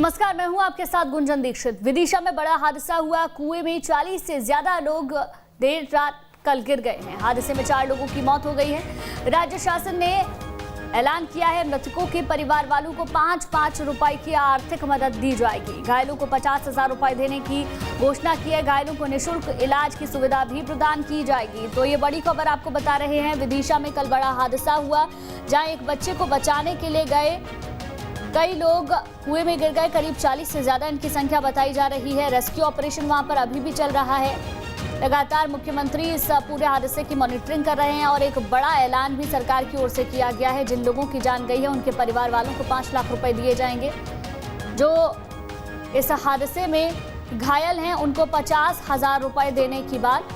नमस्कार, मैं हूं आपके साथ गुंजन दीक्षित। विदिशा में बड़ा हादसा हुआ। कुएं में 40 से ज्यादा लोग देर रात कल गिर गए हैं। हादसे में 4 लोगों की मौत हो गई है। राज्य शासन ने ऐलान किया है, मृतकों के परिवार वालों को 5-5 रुपए की आर्थिक मदद दी जाएगी। घायलों को 50,000 रुपए देने की घोषणा की है। घायलों को निःशुल्क इलाज की सुविधा भी प्रदान की जाएगी। तो ये बड़ी खबर आपको बता रहे हैं। विदिशा में कल बड़ा हादसा हुआ, जहां एक बच्चे को बचाने के लिए गए कई लोग कुएं में गिर गए। करीब 40 से ज्यादा इनकी संख्या बताई जा रही है। रेस्क्यू ऑपरेशन वहां पर अभी भी चल रहा है। लगातार मुख्यमंत्री इस पूरे हादसे की मॉनिटरिंग कर रहे हैं और एक बड़ा ऐलान भी सरकार की ओर से किया गया है। जिन लोगों की जान गई है उनके परिवार वालों को 5 लाख रुपए दिए जाएंगे। जो इस हादसे में घायल हैं उनको 50,000 रुपए देने की बात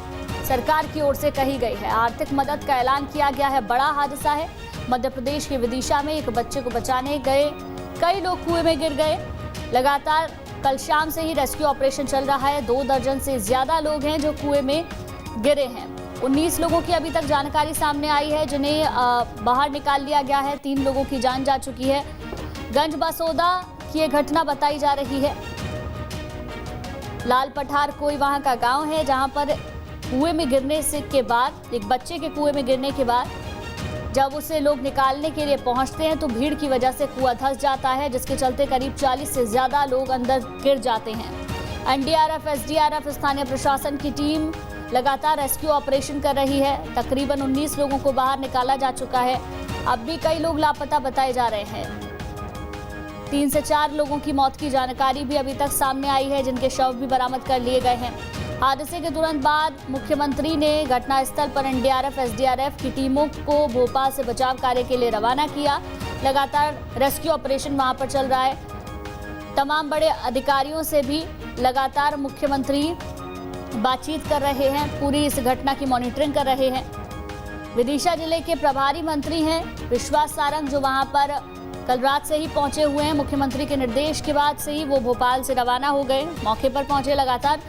सरकार की ओर से कही गई है। आर्थिक मदद का ऐलान किया गया है। बड़ा हादसा है। मध्य प्रदेश के विदिशा में एक बच्चे को बचाने गए कई लोग कुएं में गिर गए। लगातार कल शाम से ही रेस्क्यू ऑपरेशन चल रहा है। 2 दर्जन से ज्यादा लोग हैं जो कुएं में गिरे हैं। 19 लोगों की अभी तक जानकारी सामने आई है, जिन्हें बाहर निकाल लिया गया है। 3 लोगों की जान जा चुकी है। गंज बसोदा की यह घटना बताई जा रही है। लाल पठार कोई वहां का गांव है, जहां पर कुएं में गिरने से के बाद एक बच्चे के कुएं में गिरने के बाद जब उसे लोग निकालने के लिए पहुंचते हैं तो भीड़ की वजह से कुआं धंस जाता है, जिसके चलते करीब 40 से ज्यादा लोग अंदर गिर जाते हैं। एनडीआरएफ, एसडीआरएफ, स्थानीय प्रशासन की टीम लगातार रेस्क्यू ऑपरेशन कर रही है। तकरीबन 19 लोगों को बाहर निकाला जा चुका है। अब भी कई लोग लापता बताए जा रहे हैं। 3 से 4 लोगों की मौत की जानकारी भी अभी तक सामने आई है, जिनके शव भी बरामद कर लिए गए हैं। हादसे के तुरंत बाद मुख्यमंत्री ने घटनास्थल पर एनडीआरएफ, एसडीआरएफ की टीमों को भोपाल से बचाव कार्य के लिए रवाना किया। लगातार रेस्क्यू ऑपरेशन वहां पर चल रहा है। तमाम बड़े अधिकारियों से भी लगातार मुख्यमंत्री बातचीत कर रहे हैं। पूरी इस घटना की मॉनिटरिंग कर रहे हैं। विदिशा जिले के प्रभारी मंत्री हैं विश्वास सारंग, जो वहां पर कल रात से ही पहुंचे हुए हैं। मुख्यमंत्री के निर्देश के बाद से ही वो भोपाल से रवाना हो गए। मौके पर पहुंचे। लगातार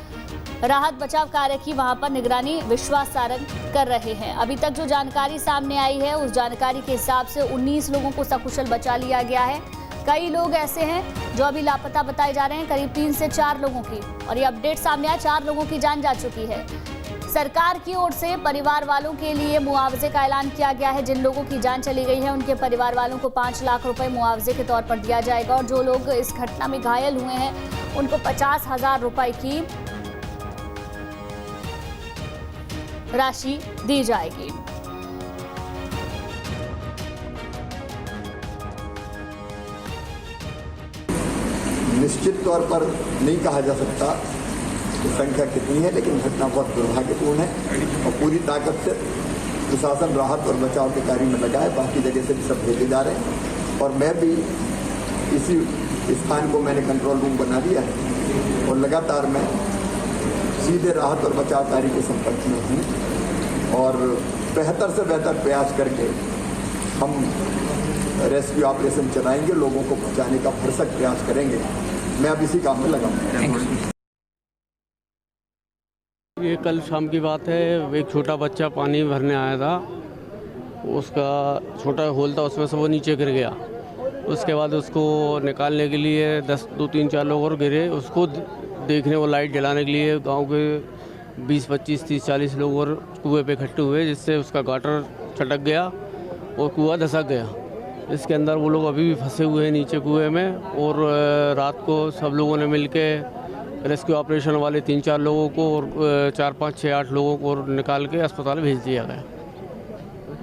राहत बचाव कार्य की वहां पर निगरानी विश्वास सारंग कर रहे हैं। अभी तक जो जानकारी सामने आई है, उस जानकारी के हिसाब से 19 लोगों को सकुशल बचा लिया गया है। कई लोग ऐसे हैं जो अभी लापता बताए जा रहे हैं, करीब 3 से 4 लोगों की। और ये अपडेट सामने आया, 4 लोगों की जान जा चुकी है। सरकार की ओर से परिवार वालों के लिए मुआवजे का ऐलान किया गया है। जिन लोगों की जान चली गई है उनके परिवार वालों को 5 लाख रुपए मुआवजे के तौर पर दिया जाएगा। और जो लोग इस घटना में घायल हुए हैं उनको 50,000 रुपए की राशि दी जाएगी। निश्चित तौर पर नहीं कहा जा सकता कि संख्या कितनी है, लेकिन घटना बहुत दुर्भाग्यपूर्ण है और पूरी ताकत से प्रशासन राहत और बचाव के कार्य में लगा है। बाकी जगह से भी सब भेजे जा रहे हैं और मैं भी इसी स्थान को मैंने कंट्रोल रूम बना दिया है और लगातार मैं सीधे राहत और बचाव कार्य के संपर्क में हूँ और बेहतर से बेहतर प्रयास करके हम रेस्क्यू ऑपरेशन चलाएंगे। लोगों को बचाने का भरसक प्रयास करेंगे। मैं अब इसी काम में लगा हूँ। ये कल शाम की बात है। एक छोटा बच्चा पानी भरने आया था। उसका छोटा होल था, उसमें से वो नीचे गिर गया। उसके बाद उसको निकालने के लिए 2-3-4 लोग और गिरे। उसको देखने वो लाइट जलाने के लिए गांव के 20, 25, 30, 40 लोग और कुएं पे इकट्ठे हुए, जिससे उसका गाटर छटक गया और कुआं धसक गया। इसके अंदर वो लोग अभी भी फंसे हुए हैं नीचे कुएं में। और रात को सब लोगों ने मिलके रेस्क्यू ऑपरेशन वाले 3-4 लोगों को और 4, 5, 6, 8 लोगों को निकाल के अस्पताल भेज दिया गया।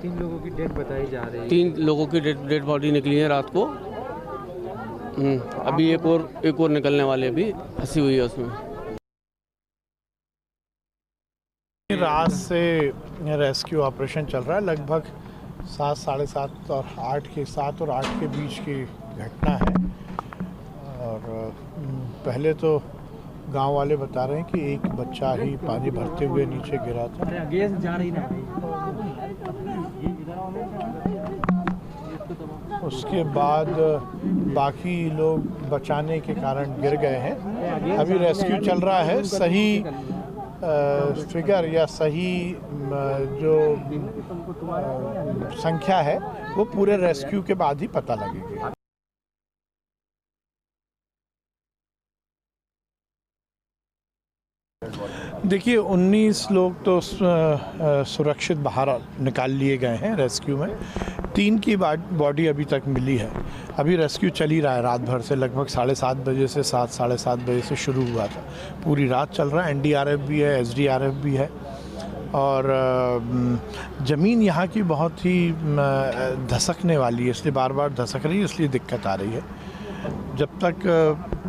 3 लोगों की डेथ बताई जा रही है। 3 लोगों की डेड बॉडी निकली है रात को। अभी एक और निकलने वाले अभी फंसी हुई है उसमें। रात से रेस्क्यू ऑपरेशन चल रहा है। लगभग 7, साढ़े 7 और 8 के बीच की घटना है। और पहले तो गांव वाले बता रहे हैं कि एक बच्चा ही पानी भरते हुए नीचे गिरा था। उसके बाद बाकी लोग बचाने के कारण गिर गए हैं। अभी रेस्क्यू चल रहा है। सही फिगर या सही जो संख्या है वो पूरे रेस्क्यू के बाद ही पता लगेगी। देखिए 19 लोग तो सुरक्षित बाहर निकाल लिए गए हैं रेस्क्यू में। 3 की बॉडी अभी तक मिली है। अभी रेस्क्यू चल ही रहा है रात भर से, लगभग 7:30 बजे से 7-7:30 बजे से शुरू हुआ था। पूरी रात चल रहा है। एनडीआरएफ भी है, एसडीआरएफ भी है। और ज़मीन यहाँ की बहुत ही धसकने वाली है, इसलिए बार बार धसक रही है, इसलिए दिक्कत आ रही है। जब तक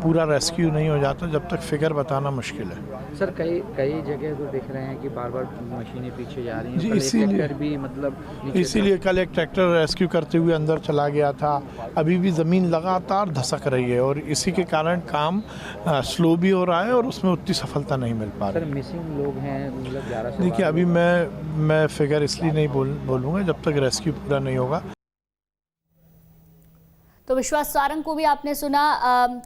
पूरा रेस्क्यू नहीं हो जाता, जब तक फिगर बताना मुश्किल है। सर कई जगह तो देख रहे हैं कि बार बार मशीनें पीछे जा रही हैं। जी, कल एक ट्रैक्टर भी मतलब इसीलिए कल एक ट्रैक्टर रेस्क्यू करते हुए अंदर चला गया था। अभी भी ज़मीन लगातार धसक रही है और इसी के कारण काम स्लो भी हो रहा है और उसमें उतनी सफलता नहीं मिल पा सर रही। मिसिंग लोग हैं मतलब 11 देखिए अभी मैं फिगर इसलिए नहीं बोलूँगा जब तक रेस्क्यू पूरा नहीं होगा। तो विश्वास सारंग को भी आपने सुना,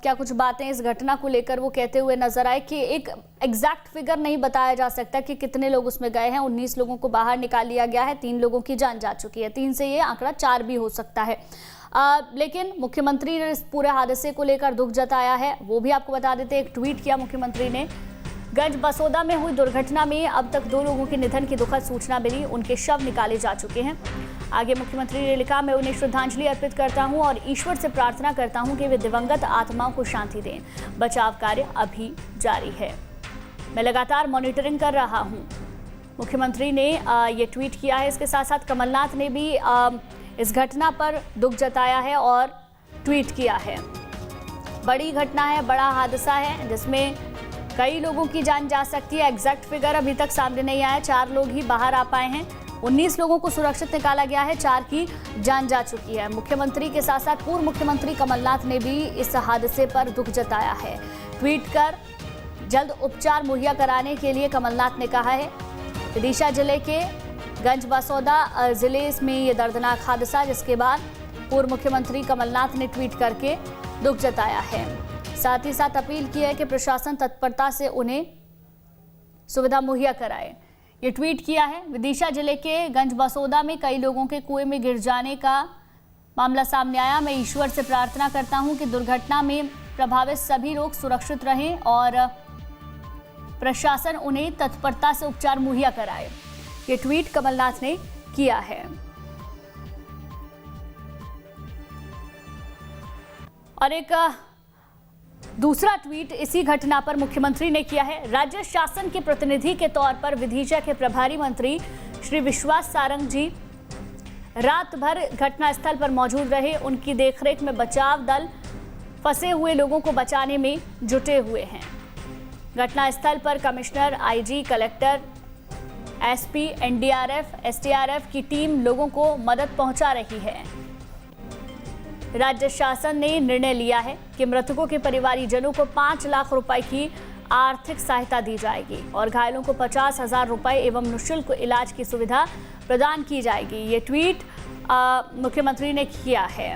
क्या कुछ बातें इस घटना को लेकर वो कहते हुए नजर आए कि एक एग्जैक्ट फिगर नहीं बताया जा सकता कि कितने लोग उसमें गए हैं। 19 लोगों को बाहर निकाल लिया गया है, 3 लोगों की जान जा चुकी है। 3 से ये आंकड़ा 4 भी हो सकता है। लेकिन मुख्यमंत्री ने इस पूरे हादसे को लेकर दुख जताया है, वो भी आपको बता देते। एक ट्वीट किया मुख्यमंत्री ने। गंज बसोदा में हुई दुर्घटना में अब तक 2 लोगों के निधन की दुखद सूचना मिली, उनके शव निकाले जा चुके हैं। आगे मुख्यमंत्री ने लिखा, मैं उन्हें श्रद्धांजलि अर्पित करता हूं और ईश्वर से प्रार्थना करता हूं कि वे दिवंगत आत्माओं को शांति दें। बचाव कार्य अभी जारी है, मैं लगातार मॉनिटरिंग कर रहा हूं। मुख्यमंत्री ने ये ट्वीट किया है। इसके साथ साथ कमलनाथ ने भी इस घटना पर दुख जताया है और ट्वीट किया है। बड़ी घटना है, बड़ा हादसा है जिसमें कई लोगों की जान जा सकती है। एग्जैक्ट फिगर अभी तक सामने नहीं आया। 4 लोग ही बाहर आ पाए हैं। 19 लोगों को सुरक्षित निकाला गया है, 4 की जान जा चुकी है। मुख्यमंत्री के साथ साथ पूर्व मुख्यमंत्री कमलनाथ ने भी इस हादसे पर दुख जताया है। ट्वीट कर जल्द उपचार मुहैया कराने के लिए कमलनाथ ने कहा है। विदिशा जिले के गंज बसोदा जिले में ये दर्दनाक हादसा, जिसके बाद पूर्व मुख्यमंत्री कमलनाथ ने ट्वीट करके दुख जताया है। साथ ही साथ अपील की है कि प्रशासन तत्परता से उन्हें सुविधा मुहैया कराए। ये ट्वीट किया है। विदिशा जिले के गंज बसोदा में कई लोगों के कुएं में गिर जाने का मामला सामने आया। मैं ईश्वर से प्रार्थना करता हूं कि दुर्घटना में प्रभावित सभी लोग सुरक्षित रहें और प्रशासन उन्हें तत्परता से उपचार मुहैया कराए। ये ट्वीट कमलनाथ ने किया है। और एक दूसरा ट्वीट इसी घटना पर मुख्यमंत्री ने किया है। राज्य शासन के प्रतिनिधि के तौर पर विदिशा के प्रभारी मंत्री श्री विश्वास सारंग जी रात भर घटनास्थल पर मौजूद रहे। उनकी देखरेख में बचाव दल फंसे हुए लोगों को बचाने में जुटे हुए हैं। घटनास्थल पर commissioner, IG, collector, SP, NDRF, SDRF की टीम लोगों को मदद पहुंचा रही है। राज्य शासन ने निर्णय लिया है कि मृतकों के परिवारीजनों को 5 लाख रुपए की आर्थिक सहायता दी जाएगी और घायलों को 50,000 रुपए एवं निःशुल्क इलाज की सुविधा प्रदान की जाएगी। ये ट्वीट मुख्यमंत्री ने किया है।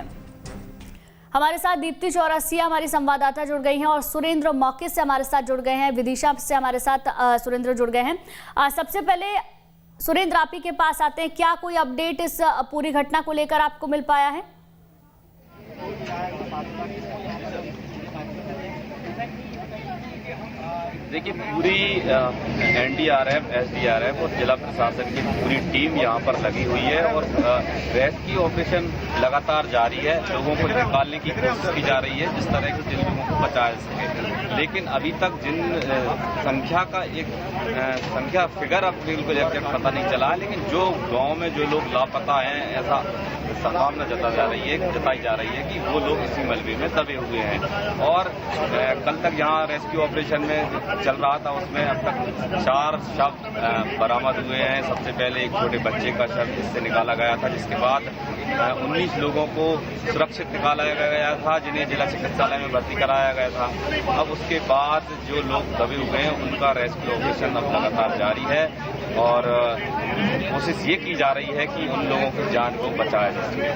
हमारे साथ दीप्ति चौरसिया हमारी संवाददाता जुड़ गई हैं और सुरेंद्र मौके से हमारे साथ जुड़ गए हैं। विदिशा से हमारे साथ सुरेंद्र जुड़ गए हैं। सबसे पहले सुरेंद्र, आप ही के पास आते हैं। क्या कोई अपडेट इस पूरी घटना को लेकर आपको मिल पाया है? देखिए, पूरी एनडीआरएफ, एसडीआरएफ और जिला प्रशासन की पूरी टीम यहाँ पर लगी हुई है और रेस्क्यू ऑपरेशन लगातार जारी है। लोगों को निकालने की कोशिश की जा रही है जिस तरह से जिन लोगों को बचाया जा सके। लेकिन अभी तक जिन संख्या का एक संख्या फिगर अब बिल्कुल एग्जैक्ट पता नहीं चला है, लेकिन जो गांव में जो लोग लापता हैं ऐसा संभावना जताई जा रही है कि वो लोग इसी मलबे में दबे हुए हैं। और कल तक यहाँ रेस्क्यू ऑपरेशन में चल रहा था, उसमें अब तक 4 शव बरामद हुए हैं। सबसे पहले एक छोटे बच्चे का शव इससे निकाला गया था, जिसके बाद 19 लोगों को सुरक्षित निकाला गया था, जिन्हें जिला चिकित्सालय में भर्ती कराया गया था। अब उसके बाद जो लोग दबे हुए हैं उनका रेस्क्यू ऑपरेशन अब लगातार जारी है और कोशिश ये की जा रही है कि उन लोगों की जान को बचाया जा सके।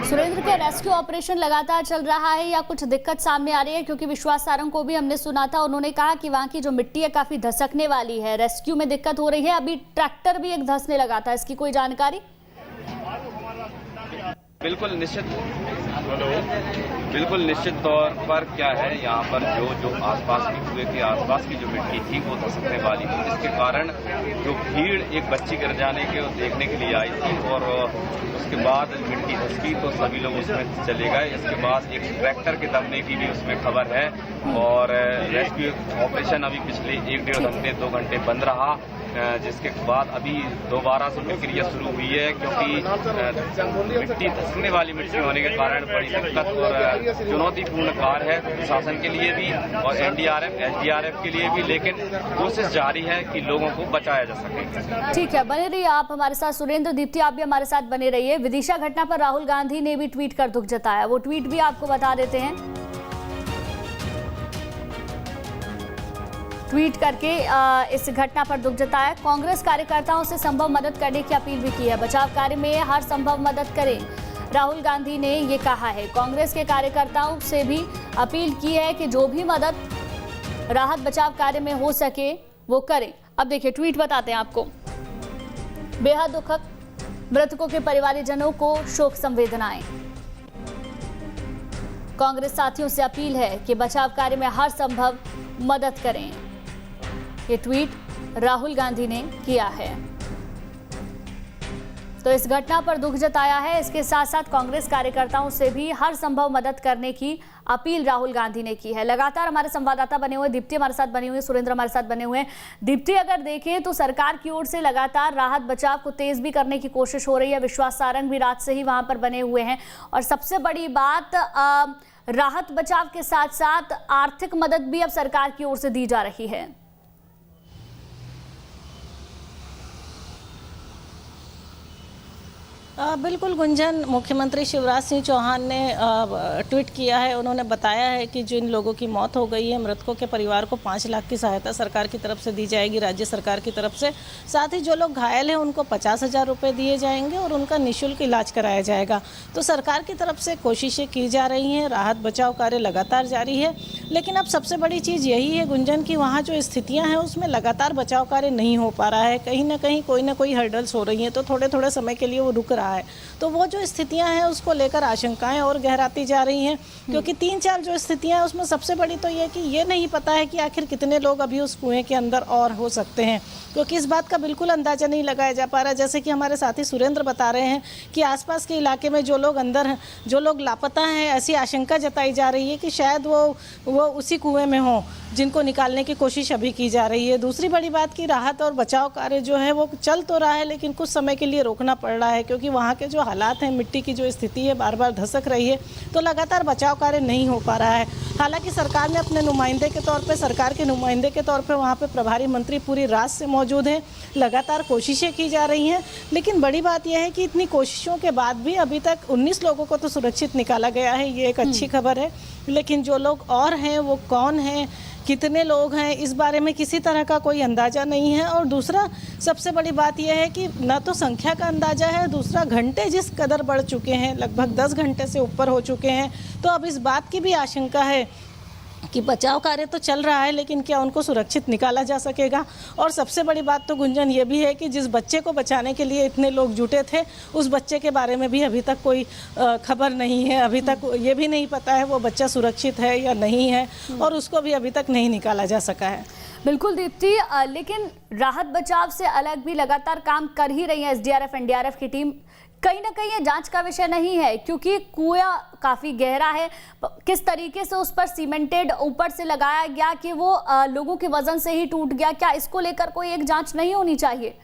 सुरेंद्र, का रेस्क्यू ऑपरेशन लगातार चल रहा है या कुछ दिक्कत सामने आ रही है? क्योंकि विश्वास सारंग को भी हमने सुना था, उन्होंने कहा कि वहाँ की जो मिट्टी है काफी धसकने वाली है, रेस्क्यू में दिक्कत हो रही है। अभी ट्रैक्टर भी एक धंसने लगा था, इसकी कोई जानकारी? बिल्कुल निश्चित तौर पर क्या है, यहाँ पर जो आसपास की कुएं के आसपास की जो मिट्टी थी वो धसकने वाली थी, जिसके कारण जो भीड़ एक बच्ची गिर जाने के देखने के लिए आई थी और उसके बाद मिट्टी धसकी तो सभी लोग उसमें चले गए। इसके बाद एक ट्रैक्टर के दबने की भी उसमें खबर है और रेस्क्यू ऑपरेशन अभी पिछले 1-1.5 घंटे 2 घंटे बंद रहा, जिसके बाद अभी दोबारा से प्रक्रिया शुरू हुई है, क्योंकि मिट्टी धसकने वाली मिट्टी होने के कारण बड़ी दिक्कत और चुनौतीपूर्ण कार्य है प्रशासन के लिए भी और एनडीआरएफ एसडीआरएफ के लिए भी, लेकिन कोशिश जारी है कि लोगों को बचाया जा सके। ठीक है, बने रहिए आप हमारे साथ। सुरेंद्र, दीप्ति, आप भी हमारे साथ बने रहिए। विदिशा घटना पर राहुल गांधी ने भी ट्वीट कर दुख जताया, वो ट्वीट भी आपको बता देते हैं। ट्वीट करके इस घटना पर दुख जताया। कांग्रेस कार्यकर्ताओं से संभव मदद करने की अपील भी की है। बचाव कार्य में हर संभव मदद करें, राहुल गांधी ने ये कहा है। कांग्रेस के कार्यकर्ताओं से भी अपील की है कि जो भी मदद राहत बचाव कार्य में हो सके वो करें। अब देखिए ट्वीट बताते हैं आपको। बेहद दुखद, मृतकों के परिवारजनों को शोक संवेदनाएं। कांग्रेस साथियों से अपील है कि बचाव कार्य में हर संभव मदद करें। ये ट्वीट राहुल गांधी ने किया है। तो इस घटना पर दुख जताया है। इसके साथ साथ कांग्रेस कार्यकर्ताओं से भी हर संभव मदद करने की अपील राहुल गांधी ने की है। लगातार हमारे संवाददाता बने हुए, दीप्ति हमारे साथ बने हुए, सुरेंद्र हमारे साथ बने हुए हैं। दीप्ति, अगर देखें तो सरकार की ओर से लगातार राहत बचाव को तेज भी करने की कोशिश हो रही है। विश्वास सारंग भी रात से ही वहां पर बने हुए हैं और सबसे बड़ी बात राहत बचाव के साथ साथ आर्थिक मदद भी अब सरकार की ओर से दी जा रही है। बिल्कुल गुंजन, मुख्यमंत्री शिवराज सिंह चौहान ने ट्वीट किया है। उन्होंने बताया है कि जिन लोगों की मौत हो गई है, मृतकों के परिवार को 5 लाख की सहायता सरकार की तरफ से दी जाएगी, राज्य सरकार की तरफ से। साथ ही जो लोग घायल हैं उनको 50,000 रुपये दिए जाएंगे और उनका निःशुल्क इलाज कराया जाएगा। तो सरकार की तरफ से कोशिशें की जा रही हैं, राहत बचाव कार्य लगातार जारी है। लेकिन अब सबसे बड़ी चीज़ यही है गुंजन कि वहाँ जो स्थितियाँ हैं उसमें लगातार बचाव कार्य नहीं हो पा रहा है। कहीं ना कोई हर्डल्स हो रही हैं, तो थोड़े थोड़े समय के लिए वो रुक रहा है। तो वो जो स्थितियां हैं उसको लेकर आशंकाएं और गहराती जा रही हैं, क्योंकि 3-4 जो स्थितियां हैं उसमें सबसे बड़ी तो ये कि ये नहीं पता है कि आखिर कितने लोग अभी उस कुएं के अंदर और हो सकते हैं, क्योंकि इस बात का बिल्कुल अंदाजा नहीं लगाया जा पा रहा। जैसे कि हमारे साथी सुरेंद्र बता रहे हैं कि आसपास के इलाके में जो लोग अंदर हैं, जो लोग लापता हैं, ऐसी आशंका जताई जा रही है कि शायद वो उसी कुएं में हों जिनको निकालने की कोशिश अभी की जा रही है। दूसरी बड़ी बात कि राहत और बचाव कार्य जो है वो चल तो रहा है, लेकिन कुछ समय के लिए रोकना पड़ रहा है, क्योंकि वहाँ के जो हालात हैं, मिट्टी की जो स्थिति है बार बार धसक रही है, तो लगातार बचाव कार्य नहीं हो पा रहा है। हालांकि सरकार ने अपने नुमाइंदे के तौर पे, सरकार के नुमाइंदे के तौर पे वहाँ पे प्रभारी मंत्री पूरी रात से मौजूद हैं, लगातार कोशिशें की जा रही हैं। लेकिन बड़ी बात यह है कि इतनी कोशिशों के बाद भी अभी तक 19 लोगों को तो सुरक्षित निकाला गया है, ये एक अच्छी खबर है। लेकिन जो लोग और हैं वो कौन हैं, कितने लोग हैं, इस बारे में किसी तरह का कोई अंदाज़ा नहीं है। और दूसरा सबसे बड़ी बात यह है कि न तो संख्या का अंदाज़ा है, दूसरा घंटे जिस कदर बढ़ चुके हैं, लगभग 10 घंटे से ऊपर हो चुके हैं, तो अब इस बात की भी आशंका है कि बचाव कार्य तो चल रहा है, लेकिन क्या उनको सुरक्षित निकाला जा सकेगा। और सबसे बड़ी बात तो गुंजन ये भी है कि जिस बच्चे को बचाने के लिए इतने लोग जुटे थे, उस बच्चे के बारे में भी अभी तक कोई खबर नहीं है। अभी तक ये भी नहीं पता है वो बच्चा सुरक्षित है या नहीं है, और उसको भी अभी तक नहीं निकाला जा सका है। बिल्कुल दीप्ति, लेकिन राहत बचाव से अलग भी लगातार काम कर ही रही है एसडीआरएफ एनडीआरएफ की टीम। कहीं ना कहीं ये जांच का विषय नहीं है, क्योंकि कुआं काफी गहरा है। किस तरीके से उस पर सीमेंटेड ऊपर से लगाया गया कि वो लोगों के वजन से ही टूट गया, क्या इसको लेकर कोई एक जांच नहीं होनी चाहिए?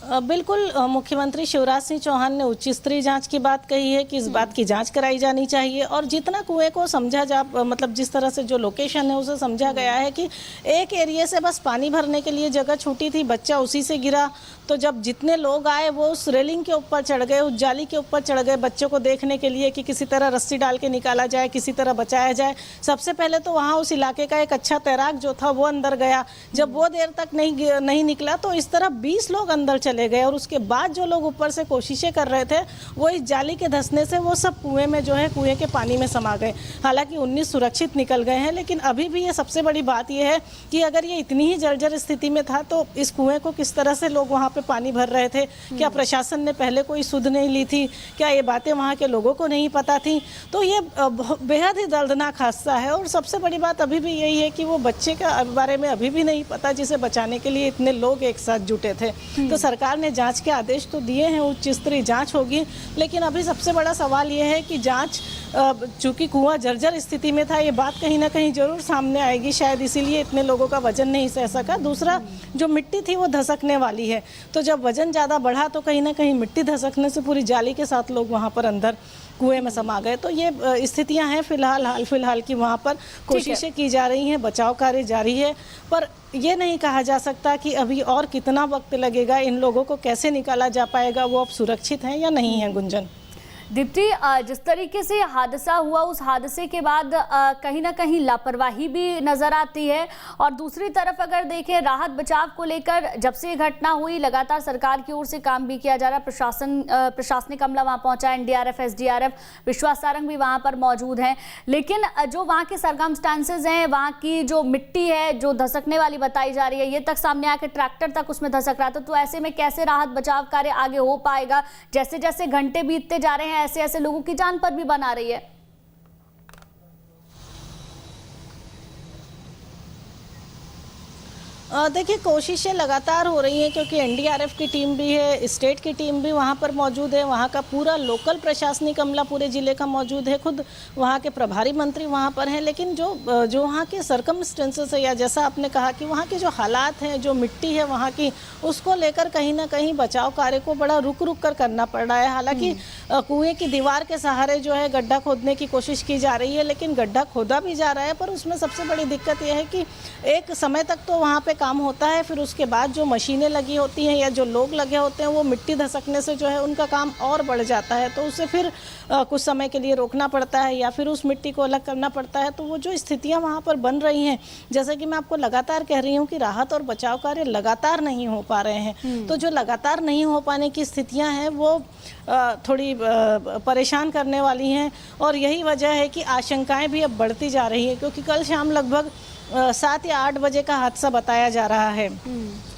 बिल्कुल, मुख्यमंत्री शिवराज सिंह चौहान ने उच्च स्तरीय जांच की बात कही है कि इस बात की जांच कराई जानी चाहिए। और जितना कुएं को समझा जा, मतलब जिस तरह से जो लोकेशन है उसे समझा गया है कि एक एरिया से बस पानी भरने के लिए जगह छूटी थी, बच्चा उसी से गिरा, तो जब जितने लोग आए वो उस रेलिंग के ऊपर चढ़ गए, उस जाली के ऊपर चढ़ गए बच्चों को देखने के लिए कि किसी तरह रस्सी डाल के निकाला जाए, किसी तरह बचाया जाए। सबसे पहले तो वहाँ उस इलाके का एक अच्छा तैराक जो था वो अंदर गया। जब वो देर तक नहीं निकला तो इस तरह 20 लोग अंदर चले चले गए और उसके बाद जो लोग ऊपर से कोशिशें कर रहे थे वो इस जाली के धंसने से वो सब कुएं में जो है कुएं के पानी में समा गए। हालांकि 19 सुरक्षित निकल गए हैं, लेकिन अभी भी ये सबसे बड़ी बात ये है कि अगर ये इतनी ही जर्जर स्थिति में था तो इस कुएं को किस तरह से लोग वहाँ पे पानी भर रहे थे? क्या प्रशासन ने पहले कोई सुध नहीं ली थी? क्या ये बातें वहाँ के लोगों को नहीं पता थी? तो ये बेहद ही दर्दनाक हादसा है। और सबसे बड़ी बात अभी भी यही है कि वो बच्चे के बारे में अभी भी नहीं पता जिसे बचाने के लिए इतने लोग एक साथ जुटे थे। तो सरकार ने जांच के आदेश तो दिए हैं, उच्च स्तरीय जांच होगी, लेकिन अभी सबसे बड़ा सवाल ये है कि जांच, चूंकि कुआं जर्जर स्थिति में था, ये बात कहीं ना कहीं जरूर सामने आएगी, शायद इसीलिए इतने लोगों का वजन नहीं सह सका। दूसरा, जो मिट्टी थी वो धसकने वाली है, तो जब वजन ज़्यादा बढ़ा तो कहीं ना कहीं मिट्टी धसकने से पूरी जाली के साथ लोग वहाँ पर अंदर कुएं में समा गए। तो ये स्थितियां हैं फिलहाल की वहाँ पर कोशिशें की जा रही हैं, बचाव कार्य जारी है, पर ये नहीं कहा जा सकता कि अभी और कितना वक्त लगेगा, इन लोगों को कैसे निकाला जा पाएगा, वो अब सुरक्षित हैं या नहीं है। गुंजन, दीप्ति, जिस तरीके से हादसा हुआ, उस हादसे के बाद कहीं ना कहीं लापरवाही भी नजर आती है, और दूसरी तरफ अगर देखें राहत बचाव को लेकर जब से ये घटना हुई लगातार सरकार की ओर से काम भी किया जा रहा है। प्रशासनिक अमला वहां पहुंचा, एनडीआरएफ, एसडीआरएफ, विश्वास सारंग भी वहां पर मौजूद हैं, लेकिन जो वहां के सरकमस्टांसेस हैं, वहां की जो मिट्टी है जो धसकने वाली बताई जा रही है, ये तक सामने आकर ट्रैक्टर तक उसमें धसक रहा था। तो ऐसे में कैसे राहत बचाव कार्य आगे हो पाएगा? जैसे जैसे घंटे बीतते जा रहे हैं ऐसे ऐसे लोगों की जान पर भी बना रही है। देखिए, कोशिशें लगातार हो रही हैं क्योंकि एनडीआरएफ की टीम भी है, स्टेट की टीम भी वहाँ पर मौजूद है, वहाँ का पूरा लोकल प्रशासनिक अमला पूरे ज़िले का मौजूद है, खुद वहाँ के प्रभारी मंत्री वहाँ पर हैं। लेकिन जो वहाँ के सर्कमस्टेंसेस है, या जैसा आपने कहा कि वहाँ के जो हालात हैं, जो मिट्टी है वहाँ की, उसको लेकर कहीं ना कहीं बचाव कार्य को बड़ा रुक कर करना पड़ रहा है। हालांकि कुएँ की दीवार के सहारे जो है गड्ढा खोदने की कोशिश की जा रही है, लेकिन गड्ढा खोदा भी जा रहा है, पर उसमें सबसे बड़ी दिक्कत यह है कि एक समय तक तो वहाँ पे काम होता है, फिर उसके बाद जो मशीनें लगी होती हैं या जो लोग लगे होते हैं, वो मिट्टी धसकने से जो है उनका काम और बढ़ जाता है, तो उसे फिर कुछ समय के लिए रोकना पड़ता है या फिर उस मिट्टी को अलग करना पड़ता है। तो वो जो स्थितियां वहाँ पर बन रही हैं, जैसे कि मैं आपको लगातार कह रही हूँ कि राहत और बचाव कार्य लगातार नहीं हो पा रहे हैं, तो जो लगातार नहीं हो पाने की स्थितियाँ हैं वो थोड़ी परेशान करने वाली हैं, और यही वजह है कि आशंकाएँ भी अब बढ़ती जा रही है, क्योंकि कल शाम लगभग 7 या 8 बजे का हादसा बताया जा रहा है,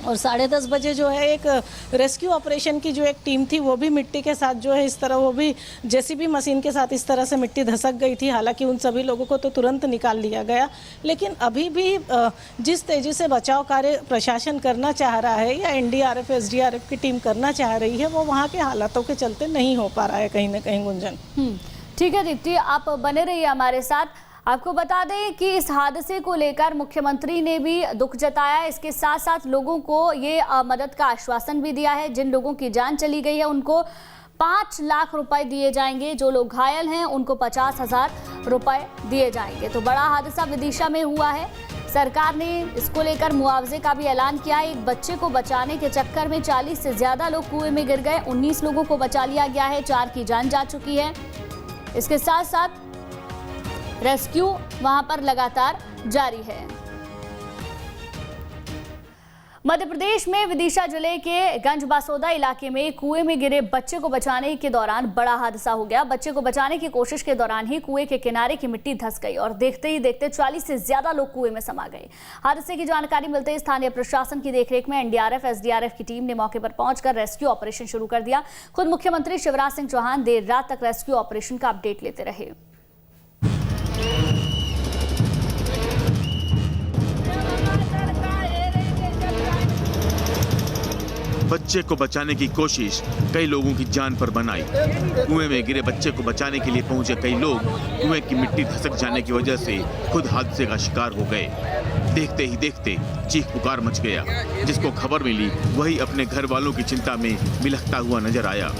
और 10:30 बजे जो है एक रेस्क्यू ऑपरेशन की जो एक टीम थी वो भी मिट्टी के साथ जो है इस तरह, वो भी जेसीबी मशीन के साथ इस तरह से मिट्टी धसक गई थी। हालांकि उन सभी लोगों को तो तुरंत निकाल लिया गया, लेकिन अभी भी जिस तेजी से बचाव कार्य प्रशासन करना चाह रहा है या एनडीआरएफ, एसडीआरएफ की टीम करना चाह रही है, वो वहाँ के हालातों के चलते नहीं हो पा रहा है कहीं ना कहीं। गुंजन, ठीक है दीप्ति, आप बने रहिए हमारे साथ। आपको बता दें कि इस हादसे को लेकर मुख्यमंत्री ने भी दुख जताया, इसके साथ साथ लोगों को ये मदद का आश्वासन भी दिया है। जिन लोगों की जान चली गई है उनको 5 लाख रुपए दिए जाएंगे, जो लोग घायल हैं उनको 50,000 रुपए दिए जाएंगे। तो बड़ा हादसा विदिशा में हुआ है, सरकार ने इसको लेकर मुआवजे का भी ऐलान किया है। एक बच्चे को बचाने के चक्कर में 40 से ज्यादा लोग कुएं में गिर गए, 19 लोगों को बचा लिया गया है, 4 की जान जा चुकी है। इसके साथ साथ रेस्क्यू वहां पर लगातार जारी है। मध्य प्रदेश में विदिशा जिले के गंज बासोदा इलाके में कुएं में गिरे बच्चे को बचाने के दौरान बड़ा हादसा हो गया। बच्चे को बचाने की कोशिश के दौरान ही कुएं के किनारे की मिट्टी धंस गई और देखते ही देखते 40 से ज्यादा लोग कुएं में समा गए। हादसे की जानकारी मिलते ही स्थानीय प्रशासन की देखरेख में एनडीआरएफ, एसडीआरएफ की टीम ने मौके पर पहुंचकर रेस्क्यू ऑपरेशन शुरू कर दिया। खुद मुख्यमंत्री शिवराज सिंह चौहान देर रात तक रेस्क्यू ऑपरेशन का अपडेट लेते रहे। बच्चे को बचाने की कोशिश कई लोगों की जान पर बनाई। कुएं में गिरे बच्चे को बचाने के लिए पहुंचे कई लोग कुएं की मिट्टी धसक जाने की वजह से खुद हादसे का शिकार हो गए। देखते ही देखते चीख पुकार मच गया। जिसको खबर मिली वही अपने घर वालों की चिंता में बिलखता हुआ नजर आया।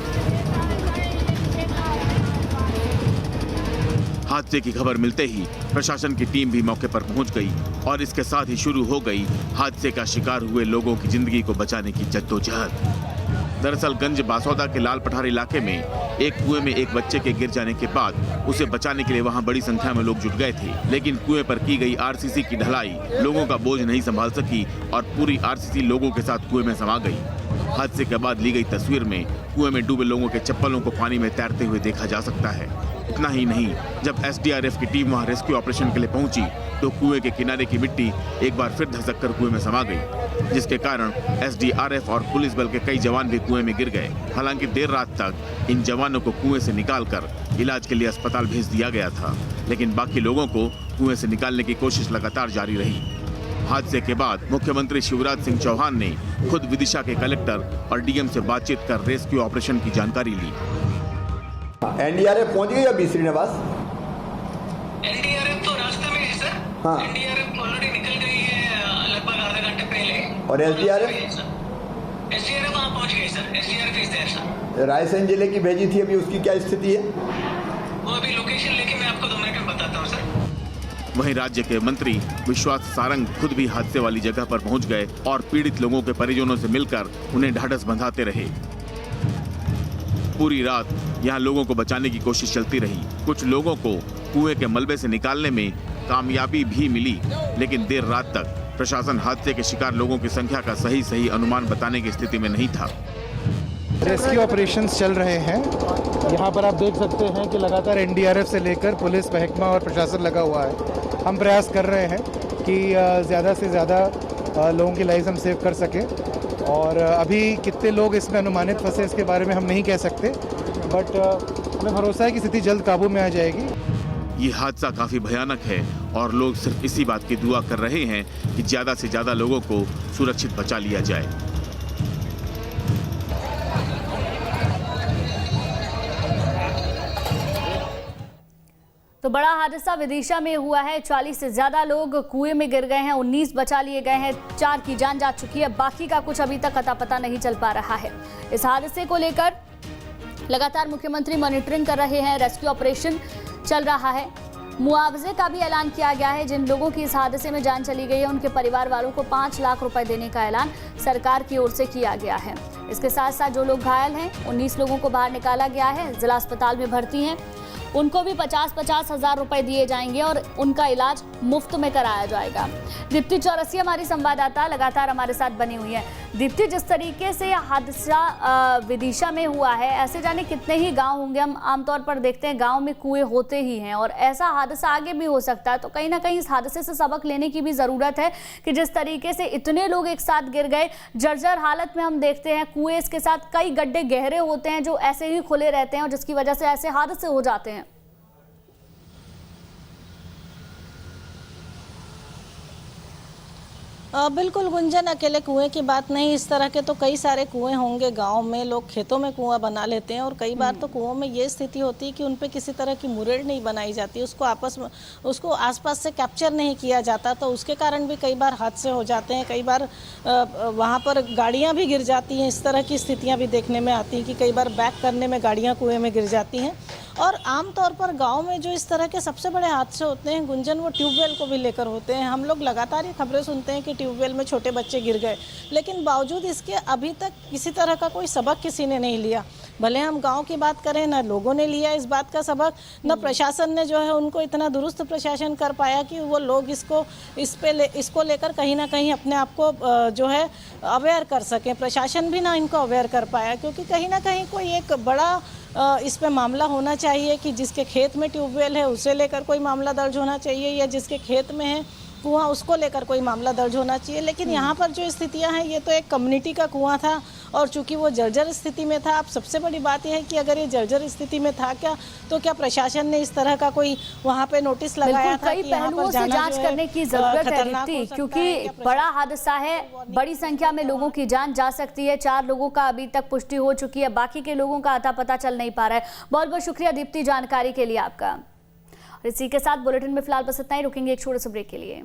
हादसे की खबर मिलते ही प्रशासन की टीम भी मौके पर पहुंच गई और इसके साथ ही शुरू हो गई हादसे का शिकार हुए लोगों की जिंदगी को बचाने की जद्दोजहद। दरअसल गंज बासौदा के लाल पठार इलाके में एक कुएं में एक बच्चे के गिर जाने के बाद उसे बचाने के लिए वहां बड़ी संख्या में लोग जुट गए थे, लेकिन कुएं पर की गई आरसीसी की ढलाई लोगों का बोझ नहीं संभाल सकी और पूरी आरसीसी लोगों के साथ कुएं में समा गई। हादसे के बाद ली गई तस्वीर में कुएं में डूबे लोगों के चप्पलों को पानी में तैरते हुए देखा जा सकता है। इतना ही नहीं, जब एसडीआरएफ की टीम वहां रेस्क्यू ऑपरेशन के लिए पहुंची तो कुएं के किनारे की मिट्टी एक बार फिर धसक कर कुएं में समा गई, जिसके कारण एसडीआरएफ और पुलिस बल के कई जवान भी कुएं में गिर गए। हालांकि देर रात तक इन जवानों को कुएं से निकालकर इलाज के लिए अस्पताल भेज दिया गया था, लेकिन बाकी लोगों को कुएं से निकालने की कोशिश लगातार जारी रही। हादसे के बाद मुख्यमंत्री शिवराज सिंह चौहान ने खुद विदिशा के कलेक्टर और डीएम से बातचीत कर रेस्क्यू ऑपरेशन की जानकारी ली। एनडीआरएफ पहुंच गई अभी श्रीनिवास? एनडीआरएफ तो रास्ते में है सर। हाँ। एनडीआरएफ ऑलरेडी निकल गई है लगभग आधे घंटे पहले। और एसडीआरएफ? एसडीआरएफ वहाँ पहुंच गई sir. SDRF is there sir. Raisen जिले की भेजी थी, अभी उसकी क्या स्थिति है? वो अभी लोकेशन लेके मैं आपको 2 मिनट में बताता हूँ सर। वहीं राज्य के मंत्री विश्वास सारंग खुद भी हादसे वाली जगह पर पहुंच गए और पीड़ित लोगों के परिजनों से मिलकर उन्हें ढाढ़स बंधाते रहे। पूरी रात यहां लोगों को बचाने की कोशिश चलती रही। कुछ लोगों को कुएं के मलबे से निकालने में कामयाबी भी मिली, लेकिन देर रात तक प्रशासन हादसे के शिकार लोगों की संख्या का सही अनुमान बताने की स्थिति में नहीं था। रेस्क्यू ऑपरेशंस चल रहे हैं। यहाँ पर आप देख सकते हैं कि लगातार एनडीआरएफ से लेकर पुलिस, महकमा और प्रशासन लगा हुआ है। हम प्रयास कर रहे हैं कि ज़्यादा से ज़्यादा लोगों की लाइफ हम सेव कर सकें, और अभी कितने लोग इसमें अनुमानित फंसे इसके बारे में हम नहीं कह सकते, बट हमें भरोसा है कि स्थिति जल्द काबू में आ जाएगी। ये हादसा काफी भयानक है और लोग सिर्फ इसी बात की दुआ कर रहे हैं कि ज़्यादा से ज़्यादा लोगों को सुरक्षित बचा लिया जाए। तो बड़ा हादसा विदिशा में हुआ है। 40 से ज्यादा लोग कुएं में गिर गए हैं, 19 बचा लिए गए हैं, 4 की जान जा चुकी है, बाकी का कुछ अभी तक अता पता नहीं चल पा रहा है। इस हादसे को लेकर लगातार मुख्यमंत्री मॉनिटरिंग कर रहे हैं, रेस्क्यू ऑपरेशन चल रहा है। मुआवजे का भी ऐलान किया गया है। जिन लोगों की इस हादसे में जान चली गई है उनके परिवार वालों को 5 लाख रुपए देने का ऐलान सरकार की ओर से किया गया है। इसके साथ साथ जो लोग घायल हैं, 19 लोगों को बाहर निकाला गया है, जिला अस्पताल में भर्ती हैं, उनको भी 50-50 हजार रुपए दिए जाएंगे और उनका इलाज मुफ्त में कराया जाएगा। दीप्ति चौरसिया हमारी संवाददाता लगातार हमारे साथ बनी हुई है। दीप्ति, जिस तरीके से हादसा विदिशा में हुआ है, ऐसे जाने कितने ही गांव होंगे? हम आमतौर पर देखते हैं गांव में कुएं होते ही हैं और ऐसा हादसा आगे भी हो सकता है, तो कहीं ना कहीं इस हादसे से सबक लेने की भी जरूरत है कि जिस तरीके से इतने लोग एक साथ गिर गए, जर्जर हालत में हम देखते हैं। कुएं इसके साथ कई गड्ढे गहरे होते हैं जो ऐसे ही खुले रहते हैं और जिसकी वजह से ऐसे हादसे हो जाते हैं। बिल्कुल गुंजन, अकेले कुएं की बात नहीं, इस तरह के तो कई सारे कुएं होंगे गांव में। लोग खेतों में कुआं बना लेते हैं और कई बार तो कुओं में ये स्थिति होती है कि उन पे किसी तरह की मुरड़ नहीं बनाई जाती, उसको आसपास से कैप्चर नहीं किया जाता, तो उसके कारण भी कई बार हादसे हो जाते हैं। कई बार वहाँ पर गाड़ियाँ भी गिर जाती हैं। इस तरह की स्थितियाँ भी देखने में आती हैं कि कई बार बैक करने में गाड़ियाँ कुएँ में गिर जाती हैं। और आमतौर पर गांव में जो इस तरह के सबसे बड़े हादसे होते हैं गुंजन, वो ट्यूबवेल को भी लेकर होते हैं। हम लोग लगातार ये खबरें सुनते हैं कि ट्यूबवेल में छोटे बच्चे गिर गए, लेकिन बावजूद इसके अभी तक किसी तरह का कोई सबक किसी ने नहीं लिया। भले हम गांव की बात करें, ना लोगों ने लिया इस बात का सबक, न प्रशासन ने जो है उनको इतना दुरुस्त प्रशासन कर पाया कि वो लोग इसको लेकर कहीं ना कहीं अपने आप को जो है अवेयर कर सकें। प्रशासन भी ना इनको अवेयर कर पाया, क्योंकि कहीं ना कहीं कोई एक बड़ा इस पे मामला होना चाहिए कि जिसके खेत में ट्यूबवेल है उसे लेकर कोई मामला दर्ज होना चाहिए, या जिसके खेत में है कुआं उसको लेकर कोई मामला दर्ज होना चाहिए। लेकिन यहाँ पर जो स्थितियाँ हैं, ये तो एक कम्युनिटी का कुआं था और चूंकि वो जर्जर स्थिति में था। अब सबसे बड़ी बात यह है कि अगर ये जर्जर स्थिति में था तो क्या प्रशासन ने इस तरह का कोई वहाँ पे नोटिस लगाया था? कई पहलुओं से जांच करने की जरूरत है दीप्ति, क्योंकि बड़ा हादसा है, बड़ी संख्या में लोगों की जान जा सकती है। 4 लोगों का अभी तक पुष्टि हो चुकी है, बाकी के लोगों का अता पता चल नहीं पा रहा है। बहुत बहुत शुक्रिया दीप्ति जानकारी के लिए आपका। और इसी के साथ बुलेटिन में फिलहाल बस इतना ही। रुकेंगे एक छोटे से ब्रेक के लिए।